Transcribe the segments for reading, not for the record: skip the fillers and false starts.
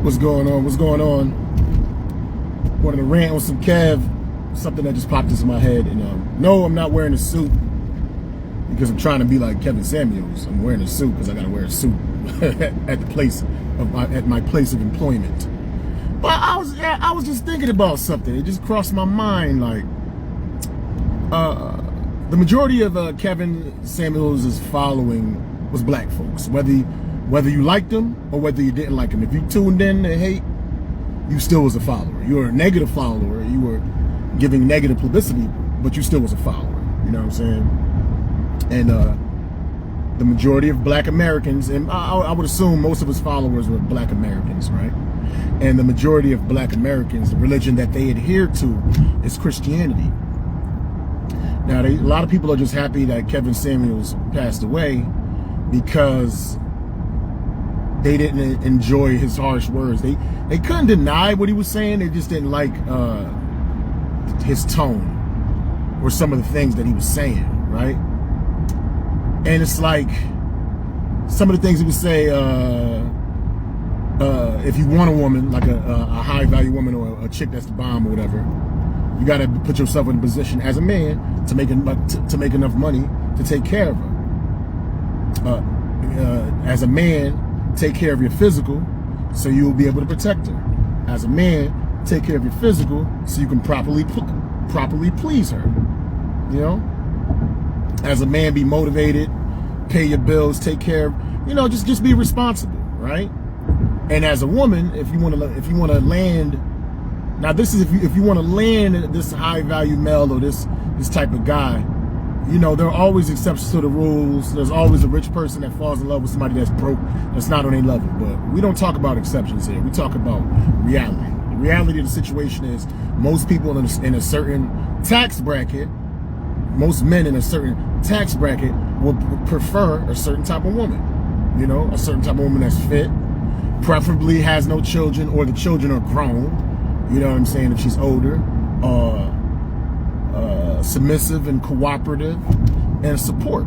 What's going on? What's going on? Wanted to rant on some Kev, something that just popped into my head. And no, I'm not wearing a suit because I'm trying to be like Kevin Samuels. I'm wearing a suit because I gotta wear a suit at my place of employment. But I was just thinking about something. It just crossed my mind, like the majority of Kevin Samuels' following was black folks, whether you liked them or whether you didn't like them. If you tuned in to hate, you still was a follower. You were a negative follower. You were giving negative publicity, but you still was a follower. You know what I'm saying? And the majority of black Americans, and I would assume most of his followers were black Americans, right? And the majority of black Americans, the religion that they adhere to is Christianity. Now, a lot of people are just happy that Kevin Samuels passed away because they didn't enjoy his harsh words. They couldn't deny what he was saying. They just didn't like his tone or some of the things that he was saying, right? And it's like some of the things he would say, if you want a woman, like a high value woman or a chick that's the bomb or whatever, you got to put yourself in a position as a man to make enough money to take care of her. As a man, take care of your physical so you'll be able to protect her. As a man, take care of your physical so you can properly please her. You know? As a man, be motivated, pay your bills, take care of, just be responsible, right? And as a woman, if you want to land, now this is if you want to land this high value male or this type of guy, there are always exceptions to the rules. There's always a rich person that falls in love with somebody that's broke, that's not on their level. But we don't talk about exceptions here. We talk about reality. The reality of the situation is most people in a certain tax bracket, most men in a certain tax bracket will prefer a certain type of woman. A certain type of woman that's fit, preferably has no children or the children are grown. You know what I'm saying? If she's older, submissive and cooperative and support.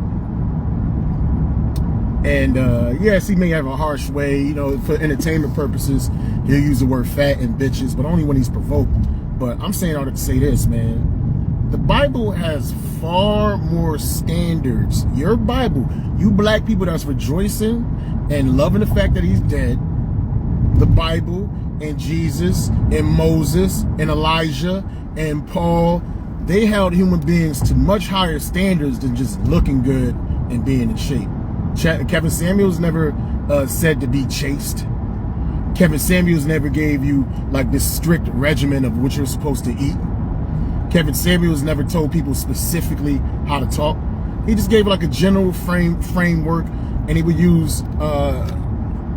And yes, he may have a harsh way, for entertainment purposes, he'll use the word fat and bitches, but only when he's provoked. But I'm saying all that to say this, man. The Bible has far more standards. Your Bible, you black people that's rejoicing and loving the fact that he's dead, the Bible and Jesus and Moses and Elijah and Paul, they held human beings to much higher standards than just looking good and being in shape. Kevin Samuels never said to be chaste. Kevin Samuels never gave you like this strict regimen of what you're supposed to eat. Kevin Samuels never told people specifically how to talk. He just gave like a general framework, and he would use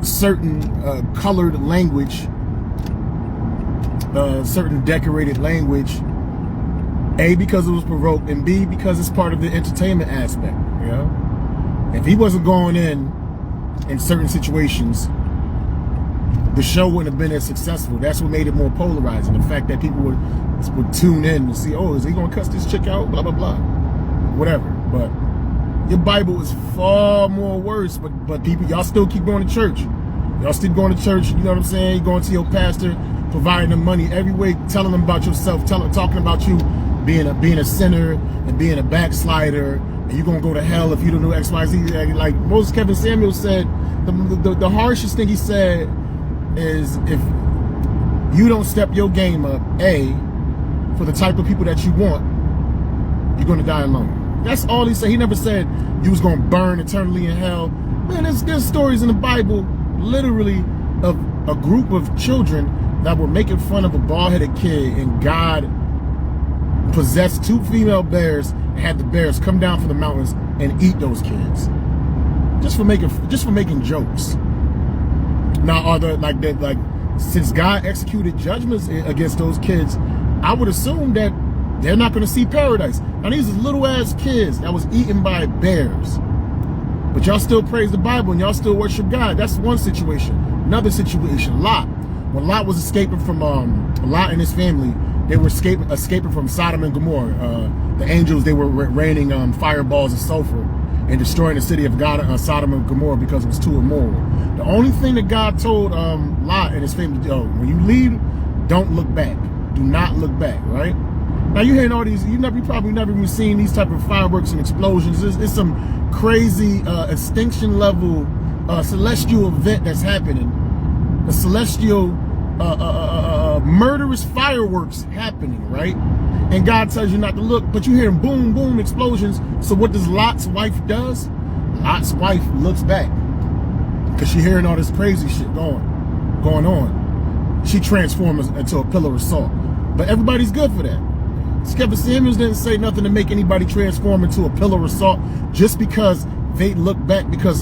certain colored language, certain decorated language, A, because it was provoked, and B, because it's part of the entertainment aspect. If he wasn't going in certain situations, the show wouldn't have been as successful. That's what made it more polarizing. The fact that people would tune in and see, oh, is he going to cuss this chick out? Blah, blah, blah. Whatever. But your Bible is far more worse. But people, y'all still keep going to church. Y'all still going to church. You know what I'm saying? You're going to your pastor, providing them money every week, telling them about yourself, talking about you being a sinner and being a backslider, and you're gonna go to hell if you don't do X, Y, Z. Like Moses Kevin Samuels said, the harshest thing he said is, if you don't step your game up, A, for the type of people that you want, you're gonna die alone. That's all he said. He never said you was gonna burn eternally in hell. Man, there's stories in the Bible, literally, of a group of children that were making fun of a bald-headed kid, and God possessed two female bears and had the bears come down from the mountains and eat those kids just for making jokes. Now, since God executed judgments against those kids, I would assume that they're not going to see paradise. Now, these are little ass kids that was eaten by bears, but y'all still praise the Bible and y'all still worship God. That's one situation. Another situation, Lot. When Lot was escaping from Lot and his family, they were escaping from Sodom and Gomorrah. The angels, they were raining fireballs of sulfur and destroying the city of God, Sodom and Gomorrah because it was too immoral. The only thing that God told Lot and his family, when you leave, don't look back. Do not look back, right? Now you're hearing all these, you probably never even seen these type of fireworks and explosions. It's some crazy extinction level celestial event that's happening. A celestial murderous fireworks happening, right? And God tells you not to look, but you hear boom, boom, explosions. So what does Lot's wife does? Lot's wife looks back because she hearing all this crazy shit going on. She transforms into a pillar of salt. But everybody's good for that. Kevin Samuels didn't say nothing to make anybody transform into a pillar of salt just because they look back because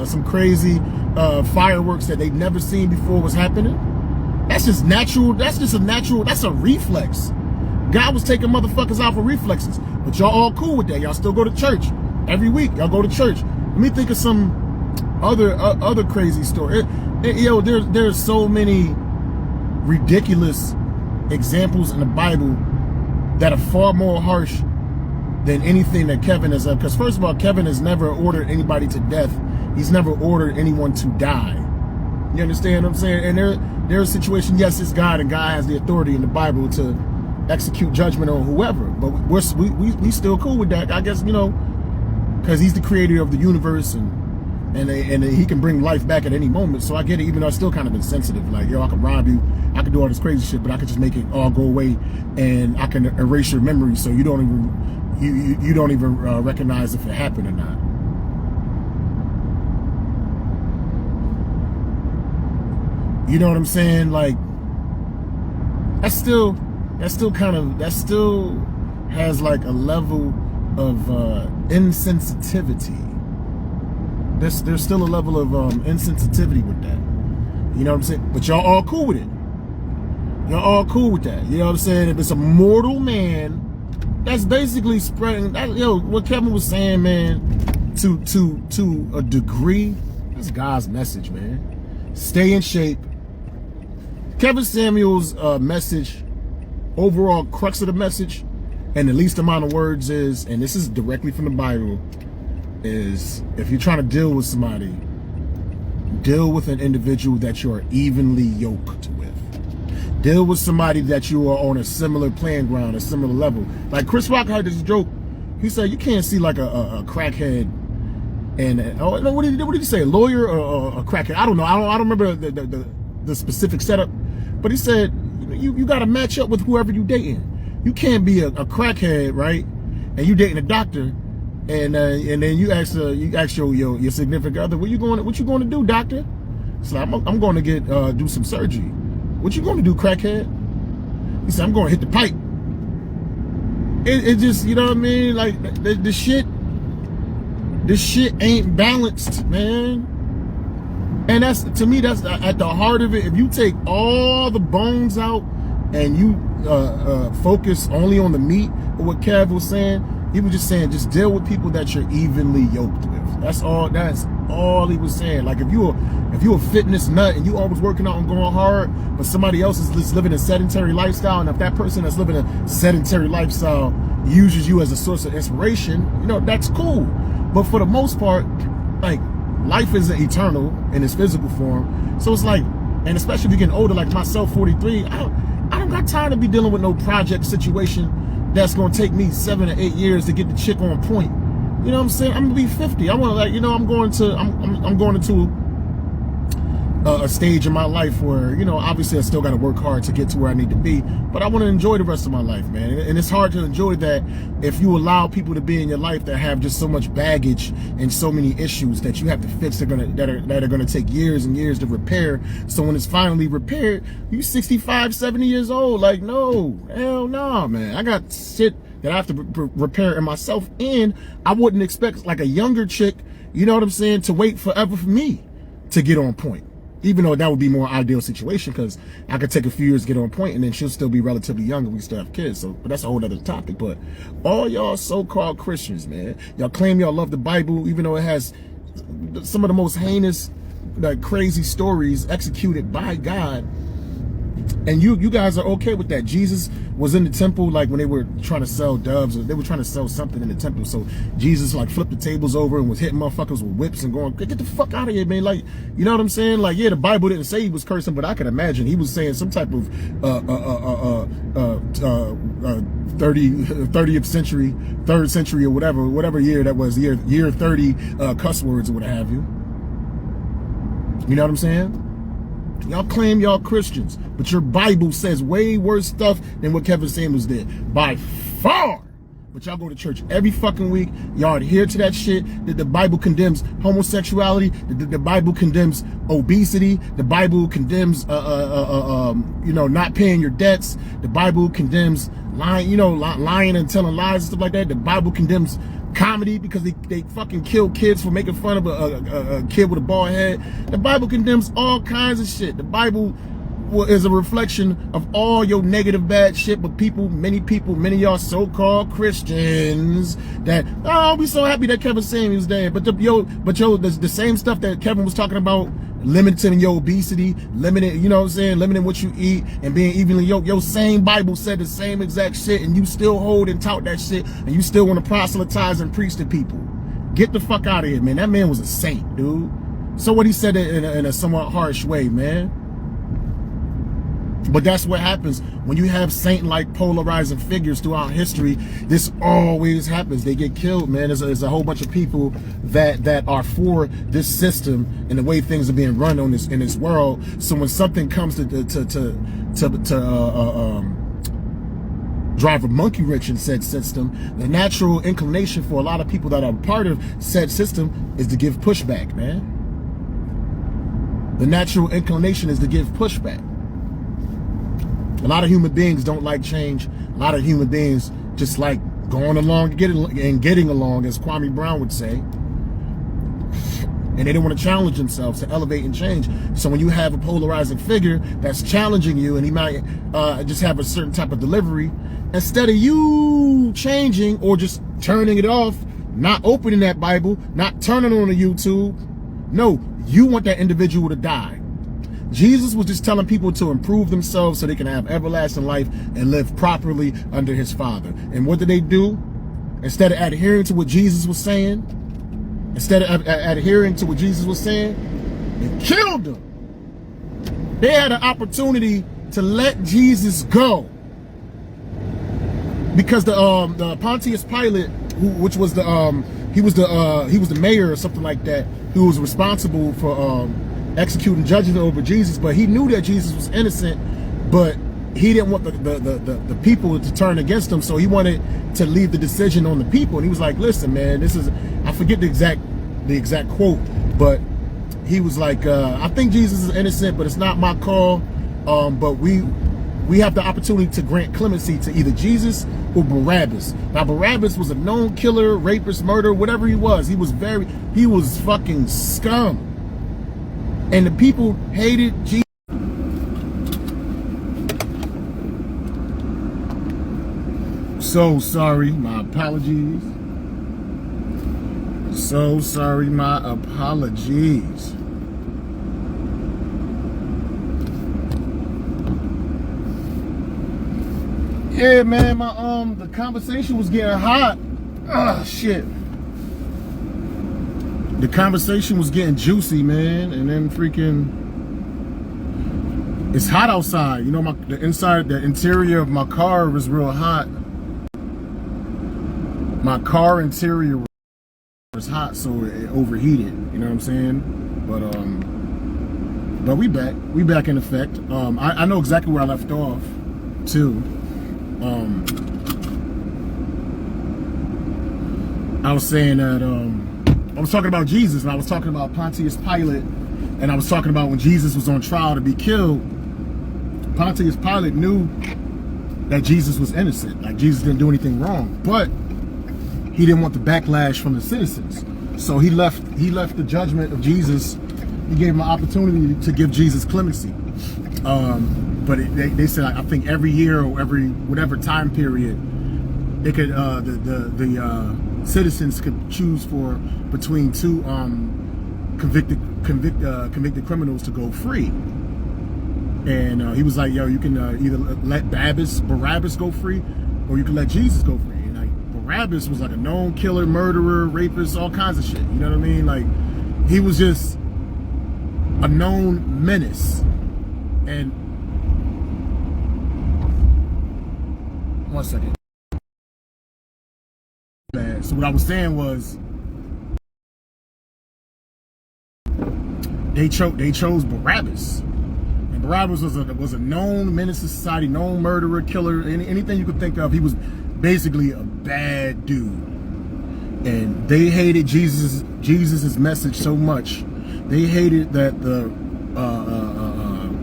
some crazy fireworks that they've never seen before was happening. That's just natural. That's a reflex. God was taking motherfuckers out for reflexes. But y'all all cool with that. Y'all still go to church every week. Y'all go to church. Let me think of some other crazy story. There's so many ridiculous examples in the Bible that are far more harsh than anything that Kevin has done. Because first of all, Kevin has never ordered anybody to death. He's never ordered anyone to die. You understand what I'm saying? And there's a situation, yes, it's God, and God has the authority in the Bible to execute judgment on whoever. But we still cool with that, I guess, because he's the creator of the universe, and he can bring life back at any moment. So I get it, even though it's still kind of insensitive. Like, I can rob you, I can do all this crazy shit, but I can just make it all go away, and I can erase your memory so you don't even recognize if it happened or not. You know what I'm saying? Like, that still has like a level of insensitivity. There's still a level of insensitivity with that. You know what I'm saying? But y'all all cool with it. Y'all all cool with that. You know what I'm saying? If it's a mortal man, that's basically spreading that, what Kevin was saying, man, to a degree, that's God's message, man. Stay in shape. Kevin Samuels' message, overall crux of the message, and the least amount of words is, and this is directly from the Bible, is if you're trying to deal with somebody, deal with an individual that you are evenly yoked with. Deal with somebody that you are on a similar playing ground, a similar level. Like Chris Rock had this joke. He said you can't see like a crackhead and what did he say? A lawyer or a crackhead? I don't know. I don't remember the specific setup. But he said you got to match up with whoever you dating. You can't be a crackhead, right? And you dating a doctor. And then you ask your significant other, what you going to do, doctor? It's like, I'm going to get do some surgery. What you going to do, crackhead? He said, I'm going to hit the pipe. It just, you know what I mean? Like this shit ain't balanced, man. And that's, to me, that's at the heart of it. If you take all the bones out and you focus only on the meat of what Kev was saying, he was just saying, just deal with people that you're evenly yoked with. That's all he was saying. Like if you a fitness nut and you always working out and going hard, but somebody else is just living a sedentary lifestyle, and if that person that's living a sedentary lifestyle uses you as a source of inspiration, that's cool. But for the most part, like, life isn't eternal in its physical form. So it's like, and especially if you're getting older, like myself, 43, I don't got time to be dealing with no project situation that's gonna take me 7 or 8 years to get the chick on point. You know what I'm saying? I'm gonna be 50. I want to, I'm going into a stage in my life where, obviously I still got to work hard to get to where I need to be, but I want to enjoy the rest of my life, man. And it's hard to enjoy that if you allow people to be in your life that have just so much baggage and so many issues that you have to fix that are gonna take years and years to repair. So when it's finally repaired, you 65, 70 years old. Like, no, hell no, man. I got shit that I have to repair in myself, and I wouldn't expect like a younger chick, you know what I'm saying, to wait forever for me to get on point. Even though that would be more ideal situation, because I could take a few years to get on point, and then she'll still be relatively young and we still have kids. So, but that's a whole other topic. But all y'all so-called Christians, man, y'all claim y'all love the Bible, even though it has some of the most heinous, like, crazy stories executed by God. And you guys are okay with that. Jesus was in the temple, like when they were trying to sell doves, or they were trying to sell something in the temple. So Jesus like flipped the tables over and was hitting motherfuckers with whips and going, get the fuck out of here, man. Like, you know what I'm saying? Like, yeah, the Bible didn't say he was cursing, but I can imagine he was saying some type of 30th century, 3rd century or whatever year that was, year 30 cuss words or what have you. You know what I'm saying? Y'all claim y'all Christians, but your Bible says way worse stuff than what Kevin Samuels did, by far. But y'all go to church every fucking week. Y'all adhere to that shit, that the Bible condemns homosexuality, the Bible condemns obesity, the Bible condemns, not paying your debts. The Bible condemns lying, lying and telling lies and stuff like that. The Bible condemns comedy because they fucking kill kids for making fun of a kid with a bald head. The Bible condemns all kinds of shit. The Bible is a reflection of all your negative bad shit, but many of y'all so-called Christians that, oh, we so happy that Kevin Samuels there. But the same stuff that Kevin was talking about, limiting your obesity, limiting what you eat and being evenly yoked. Your same Bible said the same exact shit, and you still hold and tout that shit, and you still want to proselytize and preach to people. Get the fuck out of here, man. That man was a saint, dude. So what, he said it in a somewhat harsh way, man. But that's what happens when you have saint-like polarizing figures throughout history. This always happens. They get killed, man. There's a whole bunch of people that are for this system and the way things are being run in this world. So when something comes to drive a monkey wrench in said system, the natural inclination for a lot of people that are part of said system is to give pushback, man. The natural inclination is to give pushback. A lot of human beings don't like change. A lot of human beings just like going along and getting along, as Kwame Brown would say. And they don't want to challenge themselves to elevate and change. So when you have a polarizing figure that's challenging you, and he might just have a certain type of delivery, instead of you changing or just turning it off, not opening that Bible, not turning on the YouTube, no, you want that individual to die. Jesus was just telling people to improve themselves so they can have everlasting life and live properly under his Father. And what did they do? Instead of adhering to what Jesus was saying, they killed him. They had an opportunity to let Jesus go, because the Pontius Pilate, he was the mayor or something like that, who was responsible for executing judgment over Jesus, but he knew that Jesus was innocent, but he didn't want the people to turn against him, so he wanted to leave the decision on the people. And he was like, listen, man, this is, I forget the exact quote, but he was like, I think Jesus is innocent, but it's not my call, but we have the opportunity to grant clemency to either Jesus or Barabbas. Now, Barabbas was a known killer, rapist, murderer, whatever he was. He was fucking scum. And the people hated Jesus. So sorry, my apologies. So sorry, my apologies. Yeah, man, the conversation was getting hot. Ah, shit. The conversation was getting juicy, man, and then freaking, it's hot outside. You know, the interior of my car was real hot. My car interior was hot, so it overheated. You know what I'm saying? But we back in effect. I know exactly where I left off, too. I was saying that I was talking about Jesus, and I was talking about Pontius Pilate, and I was talking about when Jesus was on trial to be killed. Pontius Pilate knew that Jesus was innocent, like Jesus didn't do anything wrong, but he didn't want the backlash from the citizens, so he left the judgment of Jesus. He gave him an opportunity to give Jesus clemency, but they said, I think every year or every whatever time period, they could the citizens could choose between two convicted criminals to go free. And he was like, yo, you can either let Barabbas go free, or you can let Jesus go free. And like Barabbas was like a known killer, murderer, rapist, all kinds of shit. You know what I mean? Like he was just a known menace. And one second. So what I was saying was they chose Barabbas. And Barabbas was a known menace to society, known murderer, killer, anything you could think of. He was basically a bad dude. And they hated Jesus's message so much. They hated that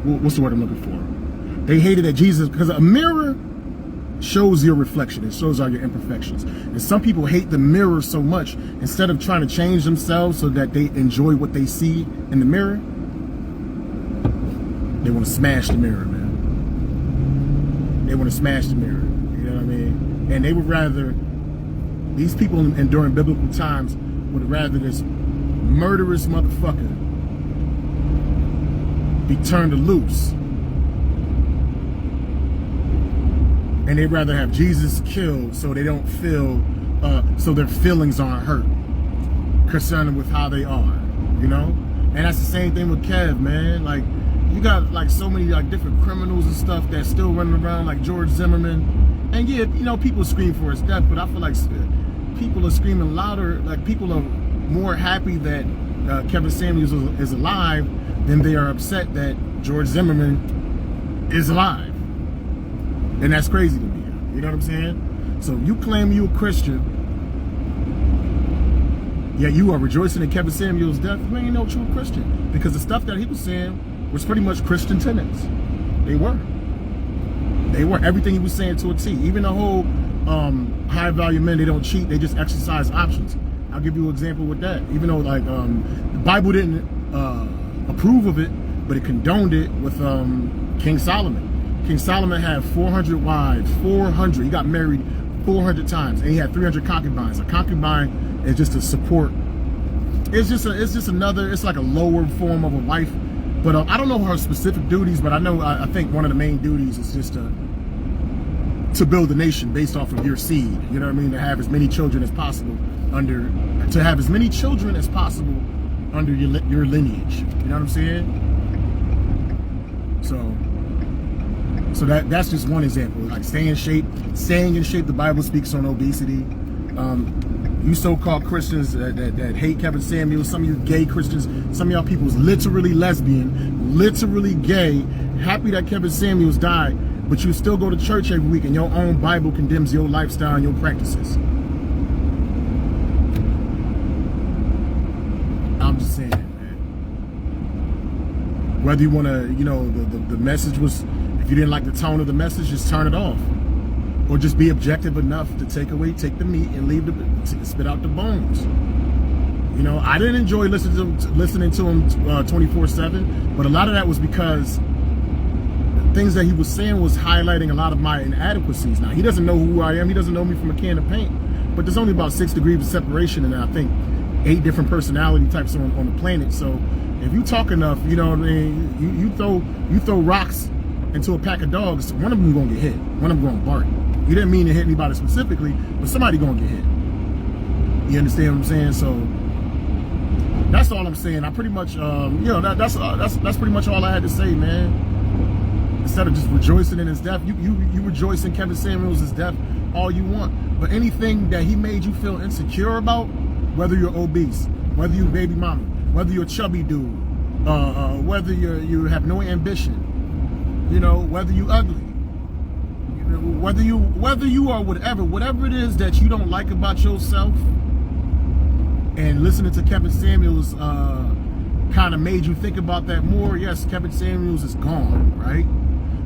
what's the word I'm looking for? They hated that Jesus, because a mirror shows your reflection. It shows all your imperfections. And some people hate the mirror so much, instead of trying to change themselves so that they enjoy what they see in the mirror, they want to smash the mirror, man. They want to smash the mirror. You know what I mean? And they would rather, these people during biblical times would rather this murderous motherfucker be turned loose. And they'd rather have Jesus killed so they don't feel, so their feelings aren't hurt concerning with how they are, you know? And that's the same thing with Kev, man. Like, you got like so many like different criminals and stuff that's still running around, like George Zimmerman. And yeah, you know, people scream for his death, but I feel like people are screaming louder. Like, people are more happy that Kevin Samuels is alive than they are upset that George Zimmerman is alive. And that's crazy to me. You know what I'm saying? So you claim you a Christian, yet you are rejoicing in Kevin Samuels' death. You ain't no true Christian, because the stuff that he was saying was pretty much Christian tenets. They were. Everything he was saying to a T. Even the whole high value men, they don't cheat, they just exercise options. I'll give you an example with that. Even though like the Bible didn't approve of it, but it condoned it with King Solomon. King Solomon had 400 wives, 400. He got married 400 times, and he had 300 concubines. A concubine is just a support. It's like a lower form of a wife. But I don't know her specific duties, but I think one of the main duties is just to build a nation based off of your seed. You know what I mean? To have as many children as possible under your lineage. You know what I'm saying? So that's just one example. Like staying in shape. The Bible speaks on obesity. You so-called Christians that hate Kevin Samuels, some of you gay Christians, some of y'all people is literally lesbian, literally gay, happy that Kevin Samuels died, but you still go to church every week and your own Bible condemns your lifestyle and your practices. I'm just saying, man. Whether you want to, you know, the message was, if you didn't like the tone of the message, just turn it off. Or just be objective enough to take the meat and spit out the bones. You know, I didn't enjoy listening to him 24/7, but a lot of that was because the things that he was saying was highlighting a lot of my inadequacies. Now, he doesn't know who I am. He doesn't know me from a can of paint. But there's only about 6 degrees of separation, and I think 8 different personality types on the planet. So if you talk enough, you know what I mean, you throw rocks into a pack of dogs, one of them gonna get hit. One of them gonna bark. You didn't mean to hit anybody specifically, but somebody gonna get hit. You understand what I'm saying? So that's all I'm saying. I pretty much, you know, that's pretty much all I had to say, man. Instead of just rejoicing in his death, you rejoice in Kevin Samuels' death all you want. But anything that he made you feel insecure about, whether you're obese, whether you're baby mama, whether you're a chubby dude, whether you have no ambition, you know, whether you ugly, you know, whether you are whatever it is that you don't like about yourself, and listening to Kevin Samuels kind of made you think about that more. Yes, Kevin Samuels is gone, right?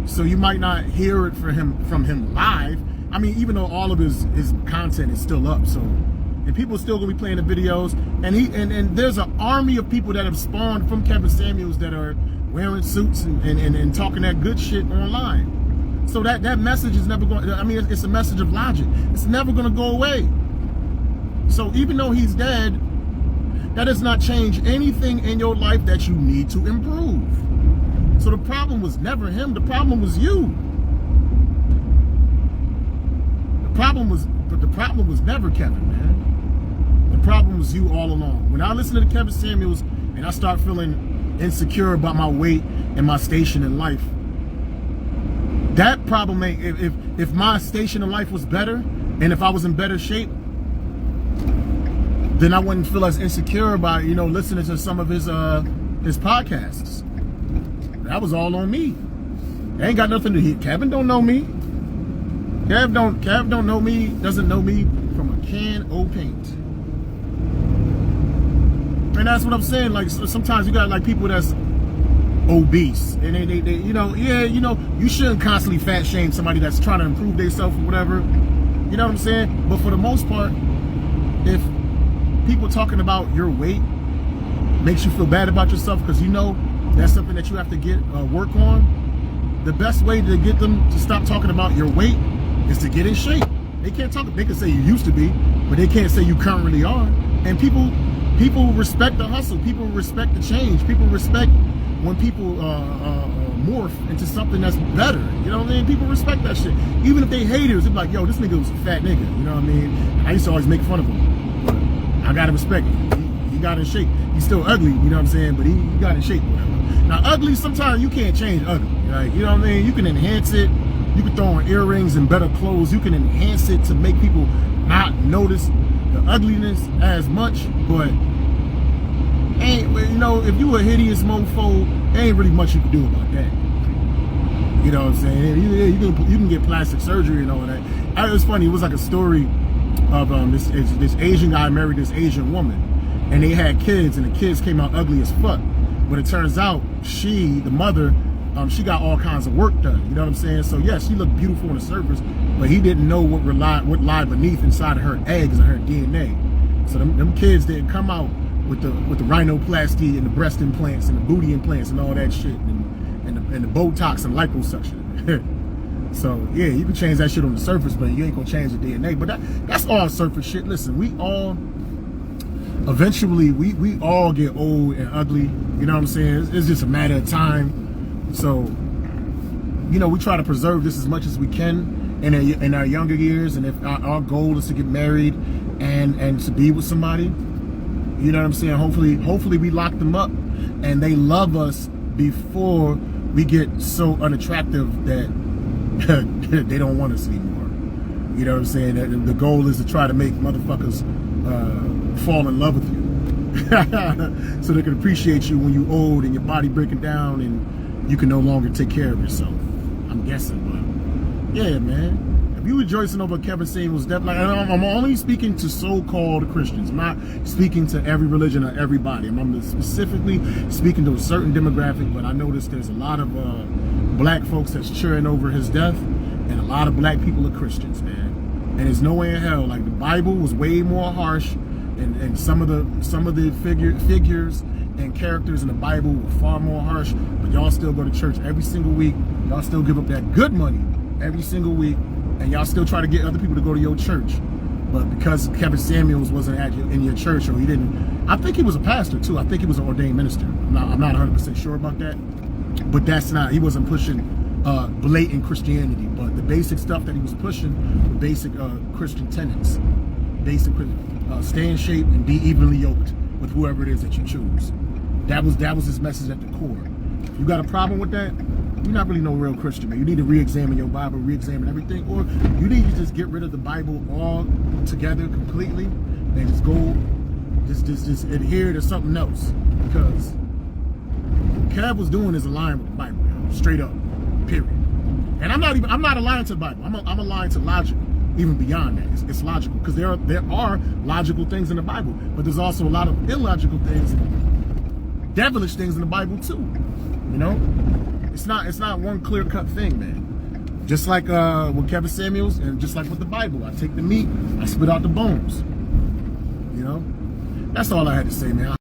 So you might not hear it from him live. I mean, even though all of his content is still up, so, and people are still gonna be playing the videos, and there's an army of people that have spawned from Kevin Samuels that are wearing suits and talking that good shit online. So that message is never going, I mean, it's a message of logic. It's never going to go away. So even though he's dead, that does not change anything in your life that you need to improve. So the problem was never him. The problem was you. The problem was never Kevin, man. The problem was you all along. When I listen to Kevin Samuels and I start feeling insecure about my weight and my station in life, that problem ain't, if my station in life was better and if I was in better shape, then I wouldn't feel as insecure about, you know, listening to some of his podcasts. That was all on me. It ain't got nothing to do. Kevin don't know me. Kev don't know me, doesn't know me from a can of paint. And that's what I'm saying. Like, sometimes you got like people that's obese and they you know, yeah, you know, you shouldn't constantly fat shame somebody that's trying to improve themselves or whatever. You know what I'm saying? But for the most part, if people talking about your weight makes you feel bad about yourself because you know that's something that you have to get work on, the best way to get them to stop talking about your weight is to get in shape. They can't talk. They can say you used to be, but they can't say you currently are. And people respect the hustle. People respect the change. People respect when people morph into something that's better. You know what I mean? People respect that shit. Even if they haters, they're like, yo, this nigga was a fat nigga. You know what I mean? I used to always make fun of him, but I gotta respect him. He got in shape. He's still ugly, you know what I'm saying? But he got in shape, whatever. Now, ugly, sometimes you can't change ugly. Like, you know what I mean? You can enhance it. You can throw on earrings and better clothes. You can enhance it to make people not notice the ugliness as much, but ain't, you know, if you a hideous mofo, ain't really much you can do about that. You know what I'm saying? You can get plastic surgery and all that. It was funny. It was like a story of this Asian guy married this Asian woman, and they had kids, and the kids came out ugly as fuck. But it turns out the mother, she got all kinds of work done. You know what I'm saying? So yeah, she looked beautiful on the surface, but he didn't know what lied beneath inside of her eggs and her DNA. So them kids didn't come out with the rhinoplasty and the breast implants and the booty implants and all that shit and the Botox and liposuction. So yeah, you can change that shit on the surface, but you ain't gonna change the DNA. But that's all surface shit. Listen, eventually we all get old and ugly. You know what I'm saying? It's just a matter of time. So, you know, we try to preserve this as much as we can in our younger years. And if our goal is to get married and to be with somebody, you know what I'm saying? Hopefully we lock them up and they love us before we get so unattractive that they don't want us anymore. You know what I'm saying? The goal is to try to make motherfuckers fall in love with you. So they can appreciate you when you're old and your body breaking down and you can no longer take care of yourself. I'm guessing, but yeah, man. If you rejoicing over Kevin Samuels' death, like, I'm only speaking to so-called Christians. I'm not speaking to every religion or everybody. I'm specifically speaking to a certain demographic, but I noticed there's a lot of black folks that's cheering over his death, and a lot of black people are Christians, man. And there's no way in hell. Like, the Bible was way more harsh, and some of the figures and characters in the Bible were far more harsh, but y'all still go to church every single week. Y'all still give up that good money every single week, and y'all still try to get other people to go to your church. But because Kevin Samuels wasn't in your church, or he didn't, I think he was a pastor too. I think he was an ordained minister. I'm not 100% sure about that, but he wasn't pushing blatant Christianity, but the basic stuff that he was pushing were basic Christian tenets, basic stay in shape and be evenly yoked with whoever it is that you choose. That was his message at the core. If you got a problem with that, you're not really no real Christian, man. You need to re-examine your Bible, re-examine everything, or you need to just get rid of the Bible all together completely and just go, just adhere to something else. Because what Kev was doing is aligned with the Bible, straight up, period. And I'm not aligned to the Bible. I'm aligned to logic. Even beyond that, it's logical, because there are logical things in the Bible, but there's also a lot of illogical things, devilish things in the Bible too. You know, it's not one clear-cut thing, man. Just like with Kevin Samuels, and just like with the Bible, I take the meat, I spit out the bones. You know, that's all I had to say, man.